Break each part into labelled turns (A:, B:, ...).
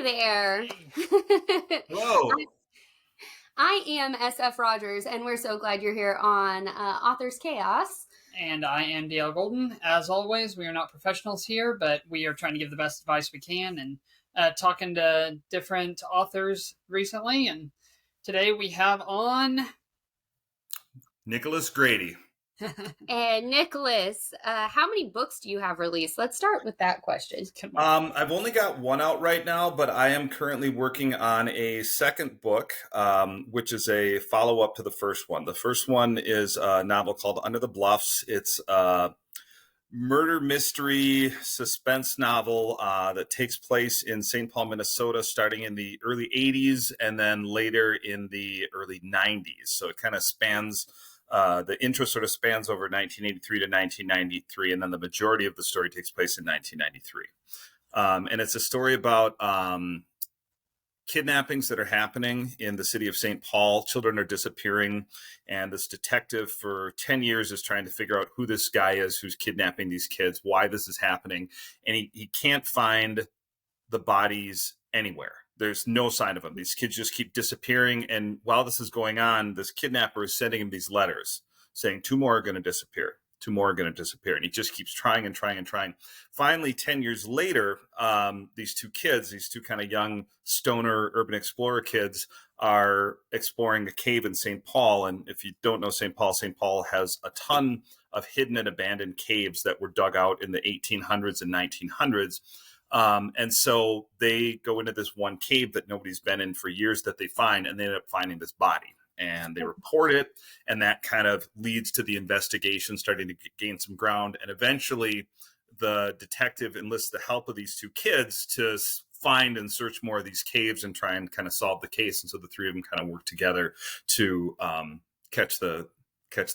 A: there.
B: Hello.
A: I am SF Rogers, and we're so glad you're here on Authors Chaos.
C: And I am DL Golden. As always, we are not professionals here, but we are trying to give the best advice we can and talking to different authors recently. And today we have on
B: Nicholas Grady.
A: And Nicholas, how many books do you have released? Let's start with that question.
B: I've only got one out right now, but I am currently working on a second book, which is a follow-up to the first one. The first one is a novel called Under the Bluffs. It's a murder mystery suspense novel that takes place in St. Paul, Minnesota, starting in the early 80s and then later in the early 90s. So it kind of spans... the intro sort of spans over 1983 to 1993, and then the majority of the story takes place in 1993. And it's a story about kidnappings that are happening in the city of St. Paul. Children are disappearing, and this detective for 10 years is trying to figure out who this guy is who's kidnapping these kids, why this is happening, and he can't find the bodies anywhere. There's no sign of them. These kids just keep disappearing. And while this is going on, this kidnapper is sending him these letters saying 2 more are going to disappear. 2 more are going to disappear. And he just keeps trying and trying and trying. Finally, 10 years later, these 2 kids, these 2 kind of young stoner urban explorer kids are exploring a cave in St. Paul. And if you don't know St. Paul has a ton of hidden and abandoned caves that were dug out in the 1800s and 1900s. And so they go into this one cave that nobody's been in for years that they find, and they end up finding this body, and they report it. And that kind of leads to the investigation starting to gain some ground. And eventually the detective enlists the help of these 2 kids to find and search more of these caves and try and kind of solve the case. And so the 3 of them kind of work together to catch the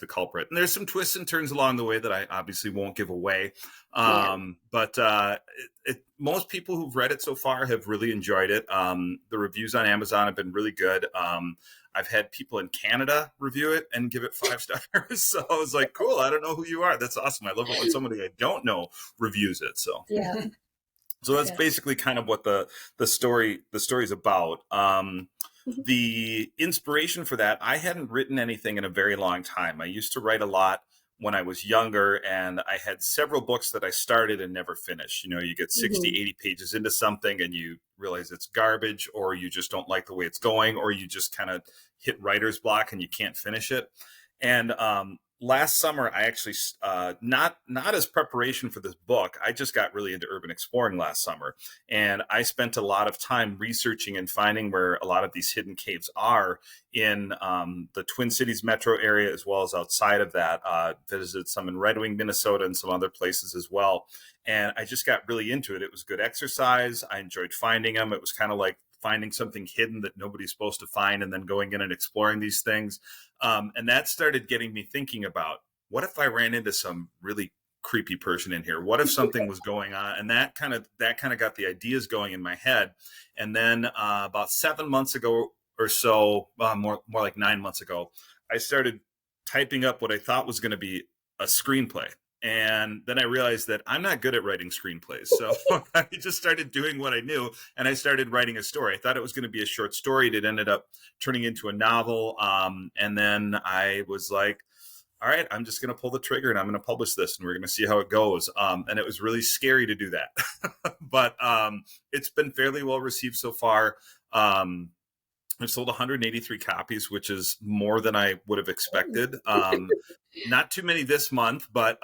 B: culprit. And there's some twists and turns along the way that I obviously won't give away. But most people who've read it so far have really enjoyed it. The reviews on Amazon have been really good. I've had people in Canada review it and give it 5 stars. So I was like, cool, I don't know who you are. That's awesome. I love it when somebody I don't know reviews it. So
A: yeah.
B: So that's basically kind of what the story's about. The inspiration for that, I hadn't written anything in a very long time. I used to write a lot when I was younger, and I had several books that I started and never finished. You know, you get 60, 80 pages into something and you realize it's garbage, or you just don't like the way it's going, or you just kind of hit writer's block and you can't finish it. And last summer, I actually, not as preparation for this book, I just got really into urban exploring last summer. And I spent a lot of time researching and finding where a lot of these hidden caves are in the Twin Cities metro area, as well as outside of that. Visited some in Red Wing, Minnesota, and some other places as well. And I just got really into it. It was good exercise. I enjoyed finding them. It was kind of like finding something hidden that nobody's supposed to find and then going in and exploring these things. And that started getting me thinking about, what if I ran into some really creepy person in here? What if something was going on? And that kind of got the ideas going in my head. And then about 7 months ago or so, more like 9 months ago, I started typing up what I thought was going to be a screenplay. And then I realized that I'm not good at writing screenplays. So I just started doing what I knew, and I started writing a story. I thought it was going to be a short story. It ended up turning into a novel. And then I was like, all right, I'm just going to pull the trigger and I'm going to publish this and we're going to see how it goes. And it was really scary to do that. But it's been fairly well received so far. I've sold 183 copies, which is more than I would have expected. Not too many this month, but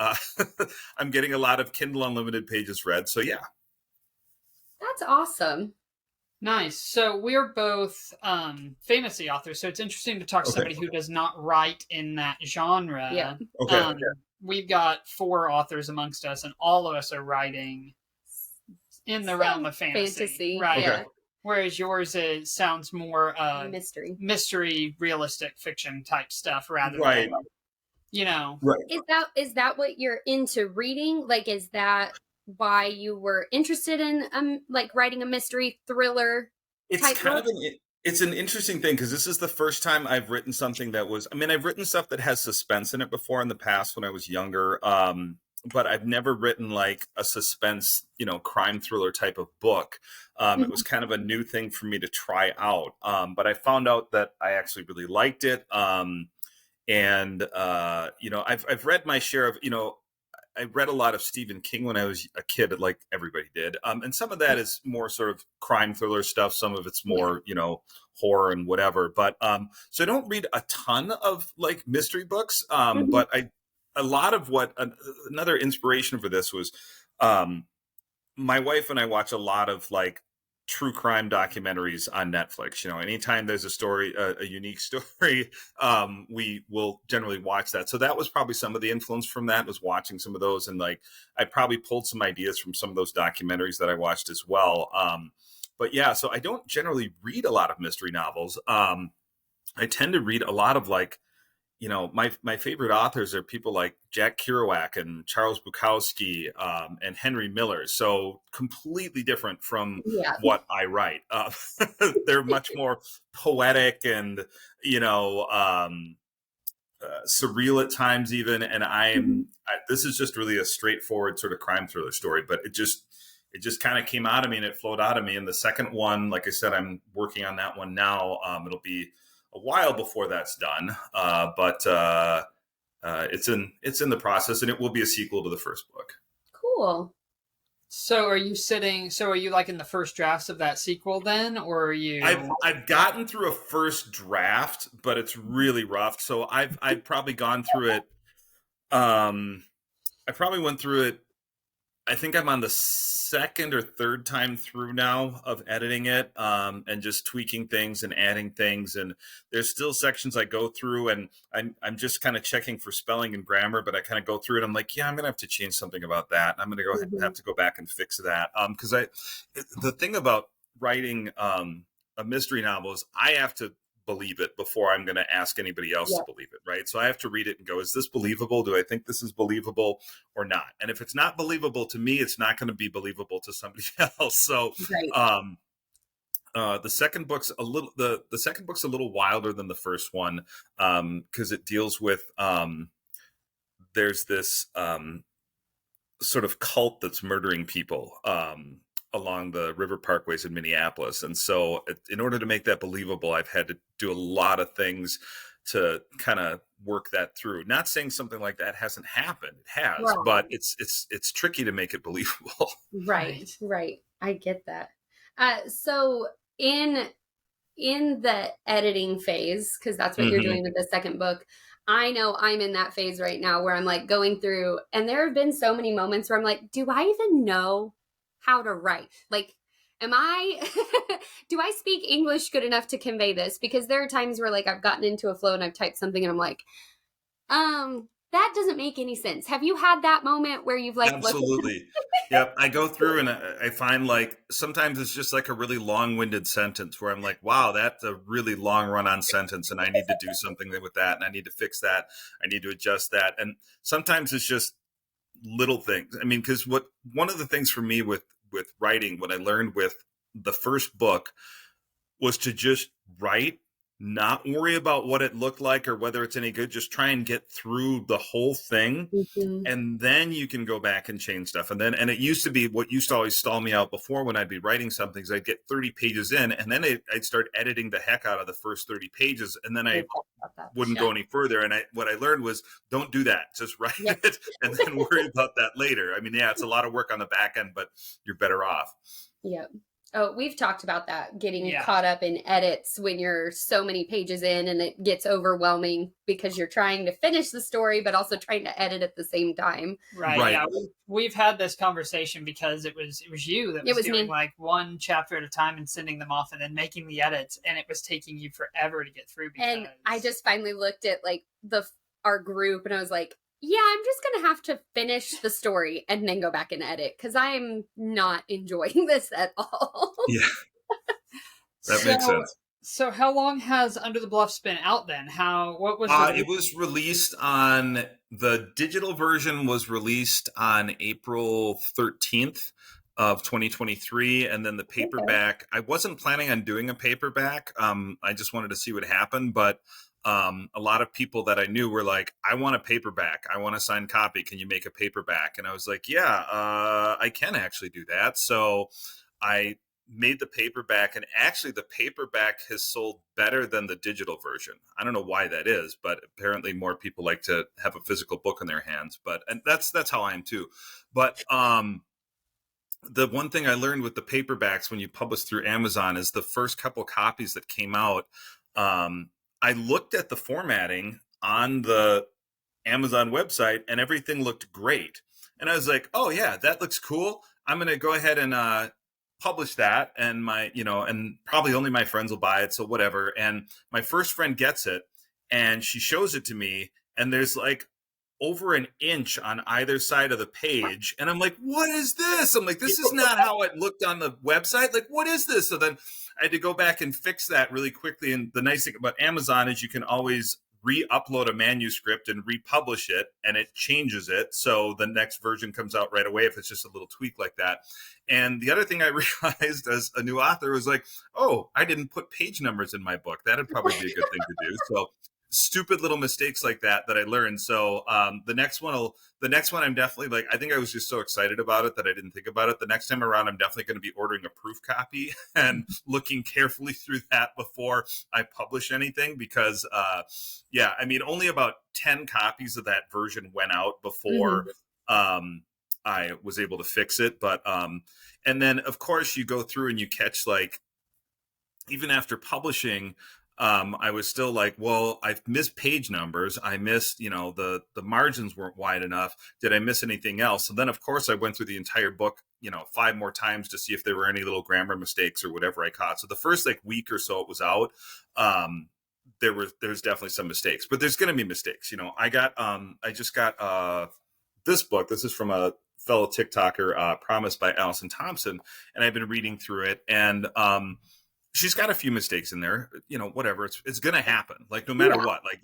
B: I'm getting a lot of Kindle Unlimited pages read. So yeah.
A: That's awesome.
C: Nice. So we're both fantasy authors, so it's interesting to talk to somebody who does not write in that genre.
A: Yeah.
B: Okay.
C: We've got 4 authors amongst us, and all of us are writing in the realm of fantasy. Right.
A: Yeah.
C: Whereas yours sounds more
A: mystery,
C: realistic fiction type stuff rather
B: right.
C: than, you know.
B: Right.
A: Is that what you're into reading? Like, is that why you were interested in like writing a mystery thriller type book?
B: It's an interesting thing, because this is the first time I've written something that was, I've written stuff that has suspense in it before in the past when I was younger. but I've never written like a suspense, crime thriller type of book. It was kind of a new thing for me to try out. But I found out that I actually really liked it. I've read my share of, I read a lot of Stephen King when I was a kid, like everybody did. And some of that is more sort of crime thriller stuff. Some of it's more, horror and whatever. But so I don't read a ton of like mystery books. But a lot of another inspiration for this was my wife and I watch a lot of like true crime documentaries on Netflix. Anytime there's a story, a unique story, we will generally watch that. So that was probably some of the influence from that, was watching some of those. And like, I probably pulled some ideas from some of those documentaries that I watched as well. But yeah, so I don't generally read a lot of mystery novels. I tend to read a lot of like, my favorite authors are people like Jack Kerouac and Charles Bukowski and Henry Miller. So completely different from what I write. They're much more poetic and, surreal at times even. And this is just really a straightforward sort of crime thriller story, but it just kind of came out of me and it flowed out of me. And the second one, like I said, I'm working on that one now. It'll be a while before that's done, but it's in the process, and it will be a sequel to the first book.
A: Cool.
C: So are you like in the first drafts of that sequel then, or are you?
B: I've gotten through a first draft, but it's really rough. So I've probably gone through it. I probably went through it. I think I'm on the second or third time through now of editing it, and just tweaking things and adding things. And there's still sections I go through, and I'm just kind of checking for spelling and grammar, but I kind of go through it. I'm like, yeah, I'm gonna have to change something about that. I'm gonna have to go back and fix that. Because the thing about writing a mystery novel is I have to believe it before I'm going to ask anybody else to believe it, right? So I have to read it and go, is this believable? Do I think this is believable or not? And if it's not believable to me, it's not going to be believable to somebody else. So the second book's a little wilder than the first one, because it deals with there's this sort of cult that's murdering people along the river parkways in Minneapolis. And so in order to make that believable, I've had to do a lot of things to kind of work that through. Not saying something like that hasn't happened. It has, but it's tricky to make it believable.
A: Right. I get that. So in the editing phase, because that's what you're doing with the second book, I know I'm in that phase right now where I'm like going through, and there have been so many moments where I'm like, do I even know how to write? Like, do I speak English good enough to convey this? Because there are times where like I've gotten into a flow and I've typed something and I'm like, that doesn't make any sense. Have you had that moment where you've like
B: Absolutely. Yep. I go through and I find like sometimes it's just like a really long-winded sentence where I'm like, wow, that's a really long run-on sentence and I need to do something with that and I need to fix that. I need to adjust that. And sometimes it's just little things. I mean, because one of the things for me with writing, what I learned with the first book was to just write, not worry about what it looked like or whether it's any good, just try and get through the whole thing. And then you can go back and change stuff. And it used to be what used to always stall me out before when I'd be writing something is I'd get 30 pages in and then I'd start editing the heck out of the first 30 pages. And then I wouldn't go any further. And what I learned was don't do that. Just write it and then worry about that later. I mean, yeah, it's a lot of work on the back end, but you're better off.
A: Yep. Oh, we've talked about that, getting caught up in edits when you're so many pages in and it gets overwhelming because you're trying to finish the story, but also trying to edit at the same time.
C: Right. Yeah. We've had this conversation because it was you that was doing like one chapter at a time and sending them off and then making the edits. And it was taking you forever to get through.
A: And I just finally looked at like our group and I was like, yeah, I'm just going to have to finish the story and then go back and edit because I'm not enjoying this at all.
B: Yeah. That makes sense.
C: So how long has Under the Bluffs been out then? What was
B: it was released on the digital version was released on April 13th of 2023. And then the paperback, I wasn't planning on doing a paperback. I just wanted to see what happened, but a lot of people that I knew were like, I want a paperback. I want a signed copy. Can you make a paperback? And I was like, yeah, I can actually do that. So I made the paperback, and actually the paperback has sold better than the digital version. I don't know why that is, but apparently more people like to have a physical book in their hands. And that's how I am too. But the one thing I learned with the paperbacks when you publish through Amazon is the first couple copies that came out, I looked at the formatting on the Amazon website and everything looked great. And I was like, oh yeah, that looks cool. I'm going to go ahead and publish that. And and probably only my friends will buy it. So whatever. And my first friend gets it and she shows it to me, and there's like over an inch on either side of the page. And I'm like, what is this? I'm like, this is not how it looked on the website. Like, what is this? So then I had to go back and fix that really quickly. And the nice thing about Amazon is you can always re-upload a manuscript and republish it, and it changes it. So the next version comes out right away if it's just a little tweak like that. And the other thing I realized as a new author was like, oh, I didn't put page numbers in my book. That'd probably be a good thing to do. So stupid little mistakes like that I learned. So the next one I'm definitely like, I think I was just so excited about it that I didn't think about it. The next time around, I'm definitely going to be ordering a proof copy and looking carefully through that before I publish anything, because only about 10 copies of that version went out before I was able to fix it. But and then of course you go through and you catch, like, even after publishing, I was still like, well, I've missed page numbers. I missed, the margins weren't wide enough. Did I miss anything else? And then, of course, I went through the entire book, 5 more times to see if there were any little grammar mistakes or whatever I caught. So the first week or so it was out, there's definitely some mistakes, but there's going to be mistakes. I just got this book. This is from a fellow TikToker, Promised by Allison Thompson, and I've been reading through it, and she's got a few mistakes in there, whatever. It's going to happen. Like, no matter what, like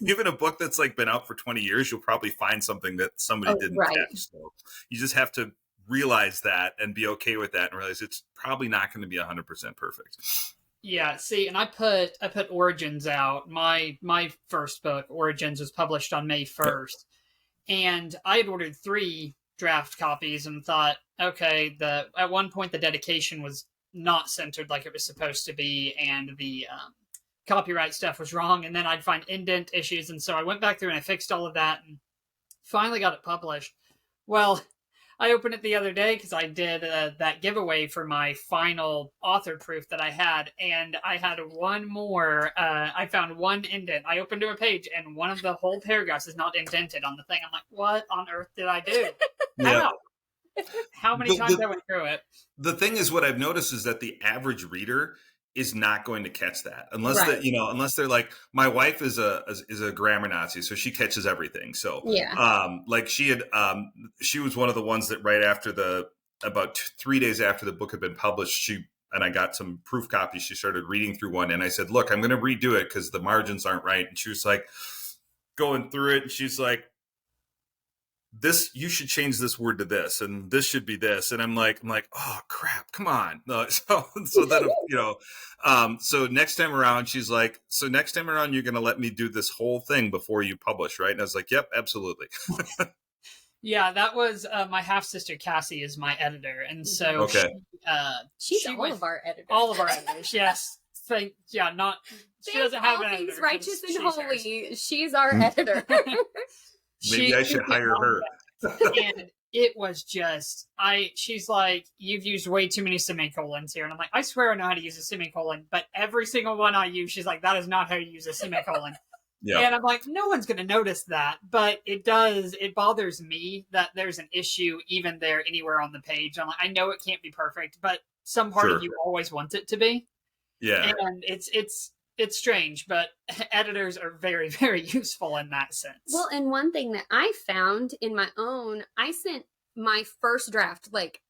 B: even a book that's like been out for 20 years, you'll probably find something that somebody didn't catch. So you just have to realize that and be okay with that, and realize it's probably not going to be 100% perfect.
C: Yeah. See, and I put Origins out. My first book, Origins, was published on May 1st, and I had ordered 3 draft copies and thought, okay, at one point the dedication was not centered like it was supposed to be, and the copyright stuff was wrong, and then I'd find indent issues, and so I went back through and I fixed all of that and finally got it published. Well, I opened it the other day because I did that giveaway for my final author proof that I had, and I had one more. I found one indent. I opened to a page, and one of the whole paragraphs is not indented on the thing. I'm like, what on earth did I do? How? How many times I went through it?
B: The thing is, what I've noticed is that the average reader is not going to catch that unless unless they're like, my wife is a grammar Nazi, so she catches everything. So she was one of the ones that right after about 3 days after the book had been published, and I got some proof copies, she started reading through one, and I said, look, I'm going to redo it because the margins aren't right. And she was like going through it, and she's like, you should change this word to this, and this should be this. And I'm like, oh crap, come on. No, so then, so next time around, she's like, so next time around, you're going to let me do this whole thing before you publish, right? And I was like, yep, absolutely.
C: Yeah, that was my half sister Cassie is my editor, and so
A: she's all of our editors.
C: All of our editors, yes. She doesn't have an editor.
A: Righteous and holy. She's our editor.
B: Maybe I should hire her.
C: And it was just, she's like, you've used way too many semicolons here. And I'm like, I swear I know how to use a semicolon, but every single one I use, she's like, that is not how you use a semicolon. Yeah. And I'm like, no one's going to notice that. But it bothers me that there's an issue even there anywhere on the page. I'm like, I know it can't be perfect, but some part of you always wants it to be. Yeah. And it's strange, but editors are very, very useful in that sense.
A: Well, and one thing that I found in my own, I sent my first draft, like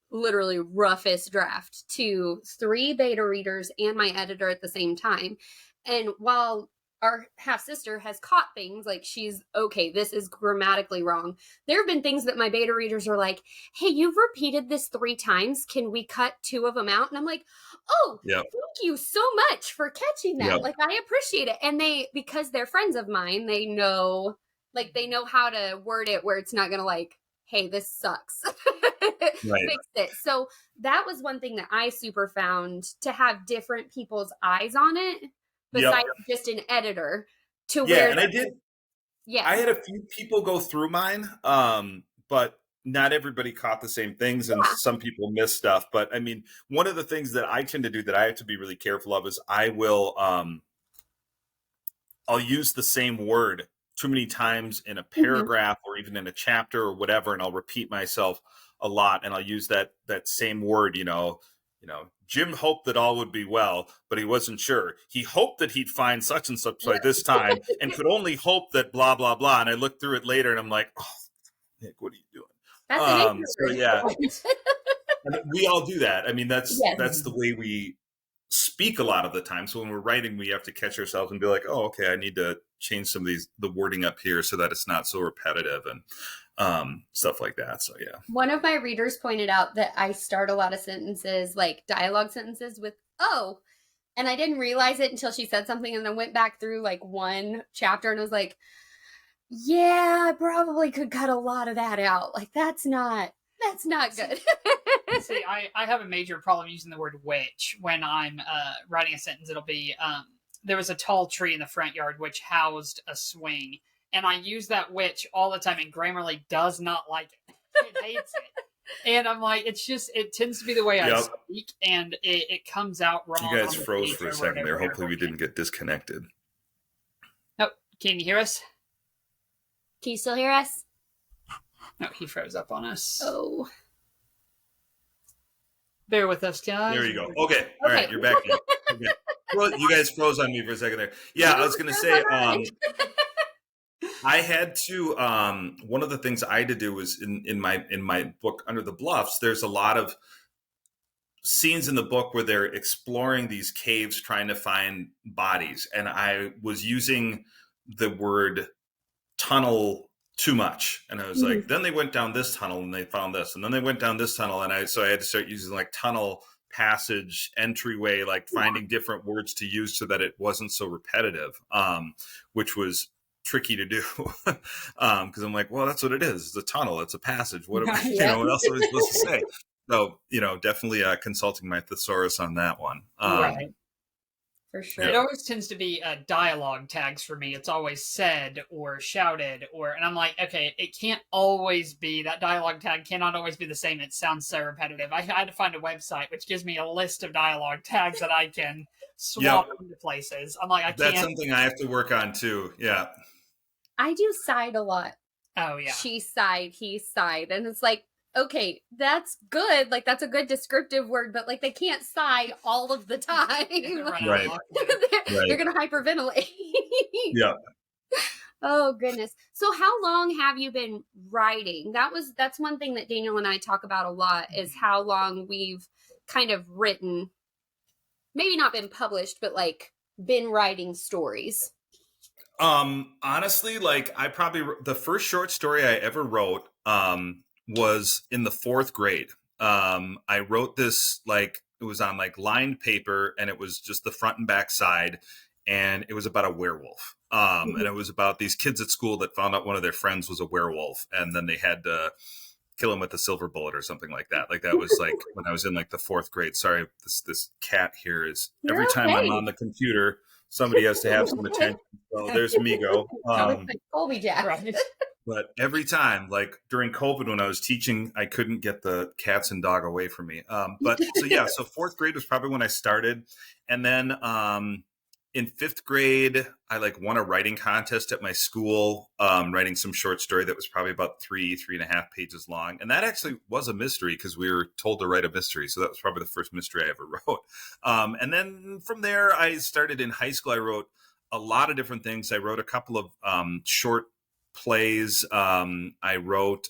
A: literally roughest draft, to 3 beta readers and my editor at the same time. And while our half sister has caught things like she's okay, this is grammatically wrong. There have been things that my beta readers are like, hey, you've repeated this 3 times. Can we cut 2 of them out? And I'm like, oh,
B: Yep.
A: thank you so much for catching that.
B: Yep.
A: Like, I appreciate it. And they, because they're friends of mine, they know how to word it where it's not going to like, hey, this sucks.
B: Right.
A: Fix it. So that was one thing that I super found, to have different people's eyes on it besides just an editor, to where
B: and I did.
A: Yeah.
B: I had a few people go through mine, but not everybody caught the same things, and some people missed stuff. But I mean, one of the things that I tend to do that I have to be really careful of is I will, I'll use the same word too many times in a paragraph or even in a chapter or whatever, and I'll repeat myself a lot, and I'll use that same word, you know, Jim hoped that all would be well, but he wasn't sure. He hoped that he'd find such and such by this time and could only hope that blah, blah, blah. And I looked through it later and I'm like, oh, Nick, what are you doing?
A: That's
B: so yeah, we all do that. I mean, that's the way we speak a lot of the time. So when we're writing, we have to catch ourselves and be like, oh, okay, I need to change some of the wording up here so that it's not so repetitive and stuff like that. So yeah.
A: One of my readers pointed out that I start a lot of sentences, like dialogue sentences, with "oh," and I didn't realize it until she said something, and then went back through like one chapter and was like, yeah, I probably could cut a lot of that out. Like, that's not good.
C: See, I have a major problem using the word which when I'm writing a sentence. It'll be, there was a tall tree in the front yard which housed a swing. And I use that which all the time, and Grammarly does not like it. It hates it. And I'm like, it tends to be the way I speak, and it comes out wrong.
B: You guys froze for a second there. Hopefully we didn't get disconnected.
C: Oh, can you hear us?
A: Can you still hear us?
C: No, he froze up on us.
A: Oh.
C: Bear with us, guys.
B: There you go. Okay. All right, you're back in. Okay. Well, you guys froze on me for a second there. Yeah, I was going to say, I had to, one of the things I had to do was in my book, Under the Bluffs, there's a lot of scenes in the book where they're exploring these caves, trying to find bodies. And I was using the word tunnel too much. And I was like, then they went down this tunnel and they found this, and then they went down this tunnel. And so I had to start using like tunnel, passage, entryway, like finding different words to use so that it wasn't so repetitive, which was tricky to do. Because I'm like, well, that's what it is. It's a tunnel. It's a passage. What else are we supposed to say? So, definitely consulting my thesaurus on that one.
C: Right.
A: For sure.
C: It always tends to be dialogue tags for me. It's always said or shouted and I'm like, okay, it can't always be, that dialogue tag cannot always be the same. It sounds so repetitive. I had to find a website which gives me a list of dialogue tags that I can swap into places. I'm like, I can't.
B: That's something I have to work on too. Yeah.
A: I do sighed a lot.
C: Oh, yeah.
A: She sighed, he sighed. And it's like, okay, that's good. Like, that's a good descriptive word, but like, they can't sigh all of the time.
B: Right.
A: They're going to hyperventilate.
B: Yeah.
A: Oh, goodness. So how long have you been writing? That's one thing that Daniel and I talk about a lot, is how long we've kind of written, maybe not been published, but like been writing stories.
B: Honestly, like the first short story I ever wrote, was in the 4th grade. I wrote this, like, it was on like lined paper, and it was just the front and back side, and it was about a werewolf. And it was about these kids at school that found out one of their friends was a werewolf, and then they had to kill him with a silver bullet or something like that. Like, that was like when I was in like the 4th grade. Sorry, this cat here is every time I'm on the computer, somebody has to have some attention. So there's Migo.
A: Colby Jack.
C: Right.
B: But every time, like during COVID when I was teaching, I couldn't get the cats and dog away from me. So 4th grade was probably when I started. And then in 5th grade, I like won a writing contest at my school, writing some short story that was probably about 3.5 pages long. And that actually was a mystery because we were told to write a mystery. So that was probably the first mystery I ever wrote. And then from there, I started in high school. I wrote a lot of different things. I wrote a couple of short plays. I wrote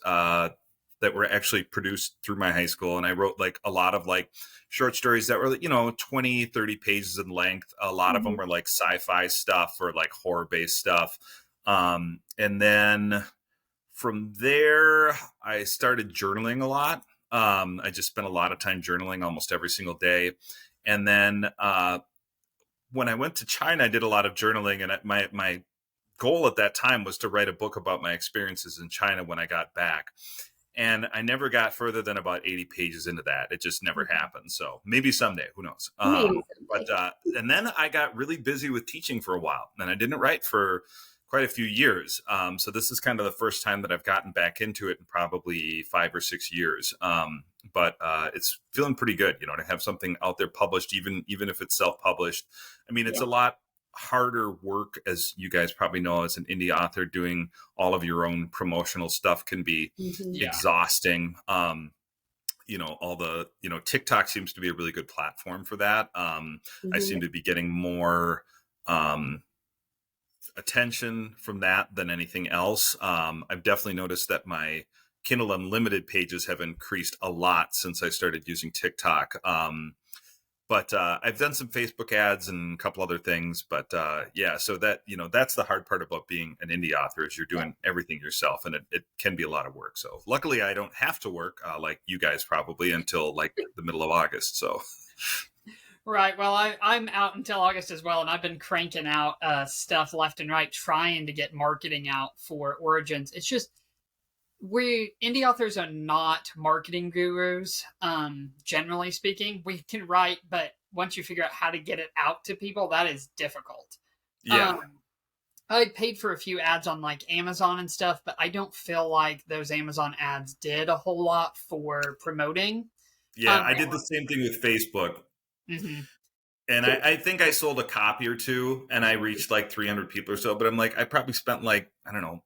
B: that were actually produced through my high school. And I wrote like a lot of like short stories that were, 20, 30 pages in length. A lot of them were like sci-fi stuff or like horror-based stuff. And then from there, I started journaling a lot. I just spent a lot of time journaling almost every single day. And then when I went to China, I did a lot of journaling, and my goal at that time was to write a book about my experiences in China when I got back. And I never got further than about 80 pages into that. It just never happened. So maybe someday, who knows? And then I got really busy with teaching for a while, and I didn't write for quite a few years. So this is kind of the first time that I've gotten back into it in probably 5 or 6 years. But it's feeling pretty good, to have something out there published, even if it's self-published. I mean, it's a lot harder work, as you guys probably know, as an indie author. Doing all of your own promotional stuff can be exhausting. All the, TikTok seems to be a really good platform for that. I seem to be getting more attention from that than anything else. I've definitely noticed that my Kindle Unlimited pages have increased a lot since I started using TikTok. But I've done some Facebook ads and a couple other things. But so that, that's the hard part about being an indie author, is you're doing everything yourself, and it can be a lot of work. So luckily I don't have to work like you guys probably until like the middle of August. So.
C: Right. Well, I'm out until August as well, and I've been cranking out stuff left and right, trying to get marketing out for Origins. It's just, we indie authors are not marketing gurus. Generally speaking, we can write, but once you figure out how to get it out to people, that is difficult.
B: Yeah.
C: I paid for a few ads on like Amazon and stuff, but I don't feel like those Amazon ads did a whole lot for promoting.
B: Yeah, I did the same thing with Facebook. Mm-hmm. And I think I sold a copy or two, and I reached like 300 people or so. But I'm like, I probably spent like, I don't know,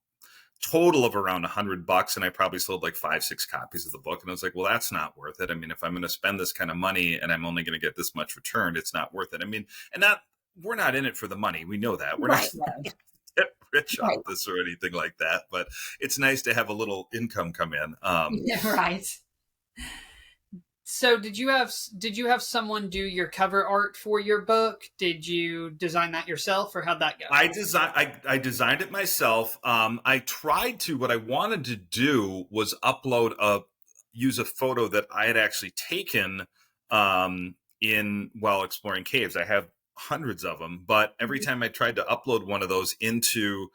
B: total of around $100, and I probably sold like 5-6 copies of the book. And I was like, well, that's not worth it. I mean, if I'm going to spend this kind of money and I'm only going to get this much returned, it's not worth it. I mean, we're not in it for the money. We know that. We're not get rich off this or anything like that. But it's nice to have a little income come in.
C: Right. So did you have someone do your cover art for your book? Did you design that yourself, or how'd that go?
B: I designed it myself. What I wanted to do was use a photo that I had actually taken while exploring caves. I have hundreds of them, but every time I tried to upload one of those into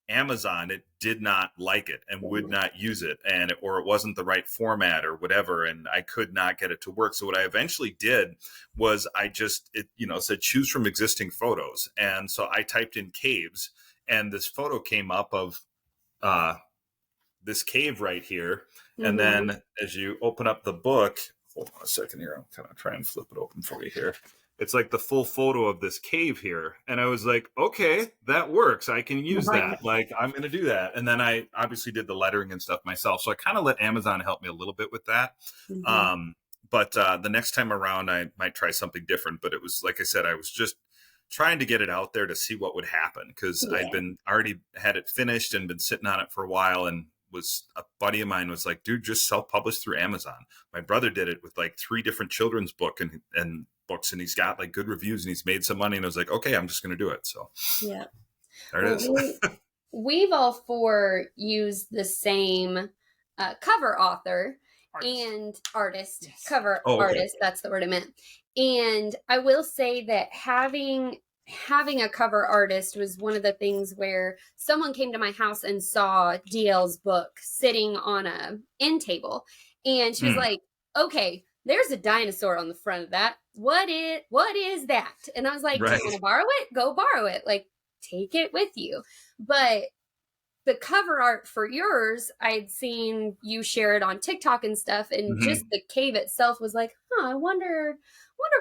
B: Amazon, it did not like it and would not use it, or it wasn't the right format or whatever, and I could not get it to work. So what I eventually did was it said choose from existing photos, and so I typed in caves, and this photo came up of this cave right here. And then as you open up the book, hold on a second here, I'm kind of trying to flip it open for you here. It's like the full photo of this cave here. And I was like, okay, that works. I can use that. Like, I'm going to do that. And then I obviously did the lettering and stuff myself. So I kind of let Amazon help me a little bit with that. But the next time around, I might try something different. But it was, like I said, I was just trying to get it out there to see what would happen. Because I'd already had it finished and been sitting on it for a while. And a buddy of mine was like, dude, just self-publish through Amazon. My brother did it with like 3 different children's books, and he's got like good reviews, and he's made some money. And I was like, okay, I'm just going to do it. So there it is.
A: We've all 4 used the same cover author and artist. Yes. Cover artist. That's the word I meant. And I will say that having a cover artist was one of the things where someone came to my house and saw DL's book sitting on a end table, and she was like, okay, there's a dinosaur on the front of that. What is that? And I was like, do you want to borrow it? Go borrow it. Like, take it with you. But the cover art for yours, I'd seen you share it on TikTok and stuff, and just the cave itself was like, I wonder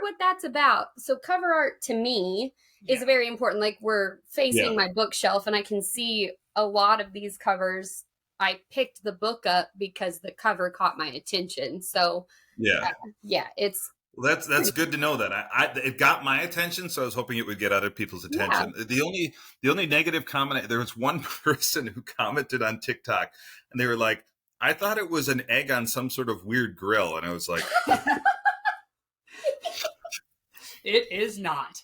A: what that's about. So cover art to me is very important. Like, we're facing my bookshelf, and I can see a lot of these covers. I picked the book up because the cover caught my attention. So it's.
B: Well, that's good to know that it got my attention, so I was hoping it would get other people's attention. The only negative comment, there was one person who commented on TikTok, and they were like, I thought it was an egg on some sort of weird grill. And I was like,
C: It is not.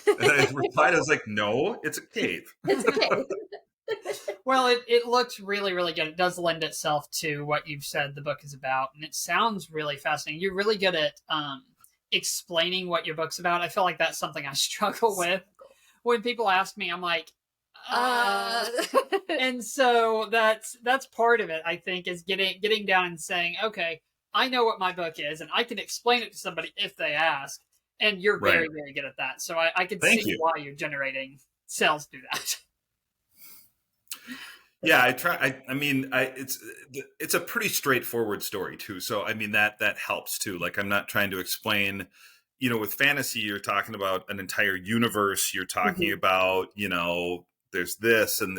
B: and I replied, I was like, no, it's a cave.
A: It's a cave.
C: Well, it looks really, really good. It does lend itself to what you've said the book is about, and it sounds really fascinating. You're really good at explaining what your book's about. I feel like that's something I struggle with. When people ask me, I'm like, and so that's part of it, I think, is getting down and saying, okay, I know what my book is, and I can explain it to somebody if they ask. And you're
B: Right.
C: very, very good at that. So I can
B: Thank
C: see
B: you.
C: why you're generating sales through that.
B: Yeah, I try. I mean, it's a pretty straightforward story too. So I mean that helps too. Like I'm not trying to explain. You know, with fantasy, you're talking about an entire universe. You're talking about, you know, there's this and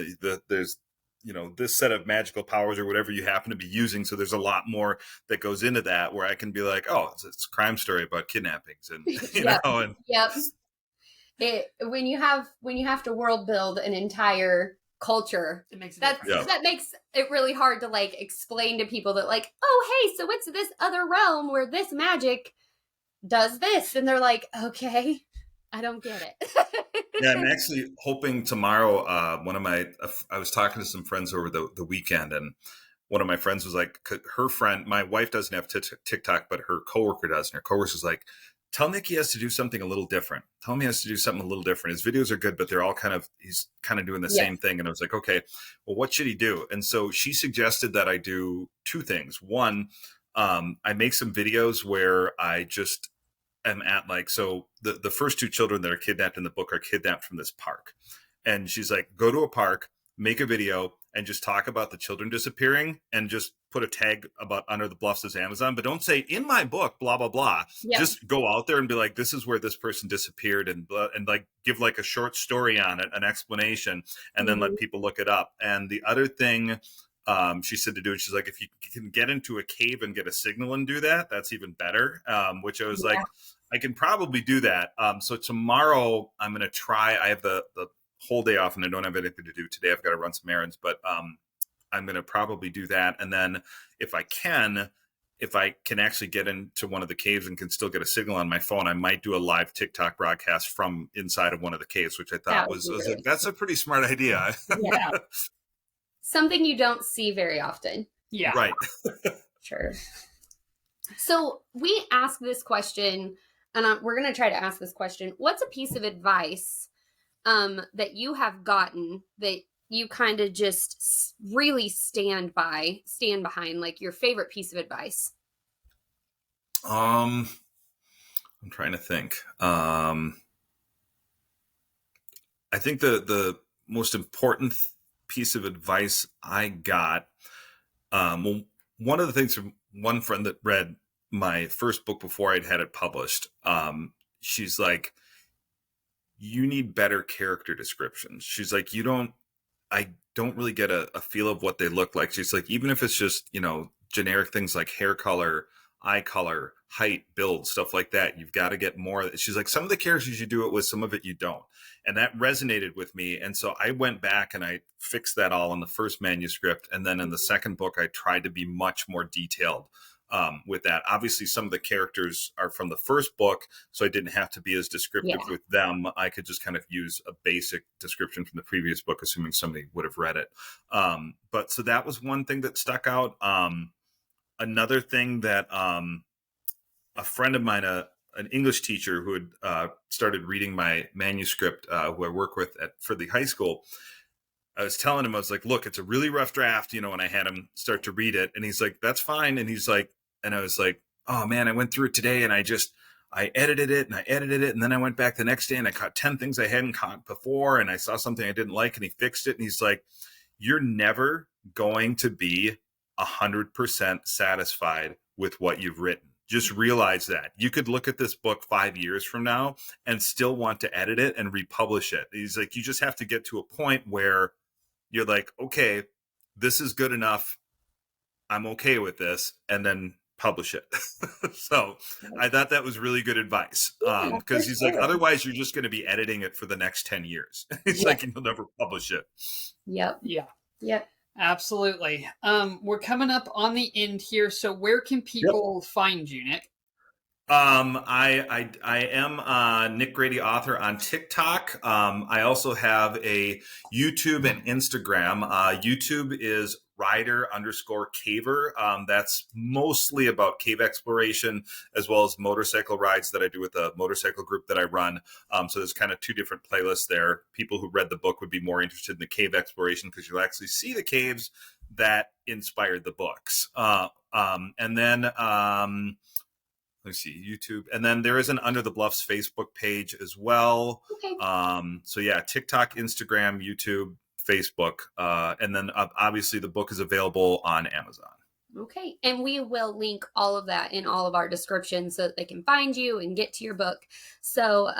B: there's, you know, this set of magical powers or whatever you happen to be using. So there's a lot more that goes into that where I can be like, oh, it's a crime story about kidnappings and you know. And
A: When you have to world build an entire culture,
C: It makes it
A: that makes it really hard to like explain to people that like, oh hey, so it's this other realm where this magic does this, and they're like, okay, I don't get it.
B: Yeah, I'm actually hoping tomorrow. I was talking to some friends over the weekend, and one of my friends was like, her friend, my wife doesn't have TikTok, but her coworker does, and her coworker was like, tell Nick he has to do something a little different. Tell him he has to do something a little different. His videos are good, but they're all he's kind of doing the same thing. And I was like, okay, well, what should he do? And so she suggested that I do two things. One, I make some videos where I just am at like, so the first two children that are kidnapped in the book are kidnapped from this park. And she's like, go to a park, make a video, and just talk about the children disappearing and just put a tag about Under the Bluffs as Amazon, but don't say in my book, blah, blah, blah. Yeah. Just go out there and be like, this is where this person disappeared and like give like a short story on it, an explanation, and then let people look it up. And the other thing she said to do it, she's like, if you can get into a cave and get a signal and do that, that's even better. Which I was like, I can probably do that. So tomorrow I'm going to try, I have the whole day off and I don't have anything to do today. I've got to run some errands, but I'm going to probably do that. And then if I can actually get into one of the caves and can still get a signal on my phone, I might do a live TikTok broadcast from inside of one of the caves, which I thought was like, that's a pretty smart idea.
A: Yeah. Something you don't see very often.
C: Yeah.
B: Right.
A: Sure. So we ask this question, and we're going to try to ask this question. What's a piece of advice that you have gotten that you kind of just really stand behind, like your favorite piece of advice?
B: I'm trying to think. I think the most important piece of advice I got, well, one of the things from one friend that read my first book before I'd had it published, she's like, you need better character descriptions. She's like, I don't really get a feel of what they look like. She's like, even if it's just, you know, generic things like hair color, eye color, height, build, stuff like that, you've got to get more. She's like, some of the characters you do it with, some of it you don't. And that resonated with me. And so I went back and I fixed that all in the first manuscript. And then in the second book, I tried to be much more detailed with that. Obviously, some of the characters are from the first book, so I didn't have to be as descriptive with them. I could just kind of use a basic description from the previous book, assuming somebody would have read it. But so that was one thing that stuck out. Another thing that a friend of mine, an English teacher who had started reading my manuscript, who I work with for the high school, I was telling him, I was like, look, it's a really rough draft, you know, and I had him start to read it. And he's like, that's fine. And he's like, and I was like, oh man, I went through it today and I edited it. And then I went back the next day and I caught 10 things I hadn't caught before. And I saw something I didn't like and he fixed it. And he's like, you're never going to be 100% satisfied with what you've written. Just realize that you could look at this book 5 years from now and still want to edit it and republish it. He's like, you just have to get to a point where you're like, okay, this is good enough. I'm okay with this. And then publish it. So I thought that was really good advice. Because he's like, otherwise you're just going to be editing it for the next 10 years. He's like, and you'll never publish it.
A: Yep.
C: Yeah.
A: Yep.
C: Absolutely. We're coming up on the end here, so where can people find you, Nick?
B: I am Nick Grady author on TikTok. I also have a YouTube and Instagram. YouTube is rider_caver. That's mostly about cave exploration as well as motorcycle rides that I do with a motorcycle group that I run. So there's kind of two different playlists there. People who read the book would be more interested in the cave exploration because you'll actually see the caves that inspired the books. And then let's see, YouTube. And then there is an Under the Bluffs Facebook page as well.
A: Okay.
B: So yeah, TikTok, Instagram, YouTube, Facebook. And then obviously the book is available on Amazon.
A: Okay. And we will link all of that in all of our descriptions so that they can find you and get to your book. So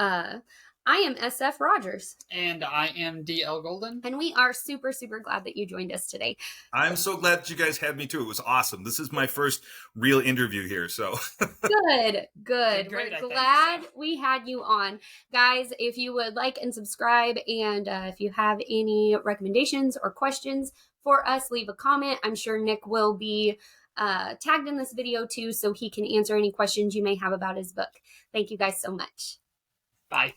A: I am SF Rogers.
C: And I am DL Golden.
A: And we are super, super glad that you joined us today.
B: I'm so glad that you guys had me too. It was awesome. This is my first real interview here. So
A: good.
C: Great,
A: We're glad we had you on. Guys, if you would like and subscribe, and if you have any recommendations or questions for us, leave a comment. I'm sure Nick will be tagged in this video too, so he can answer any questions you may have about his book. Thank you guys so much.
C: Bye.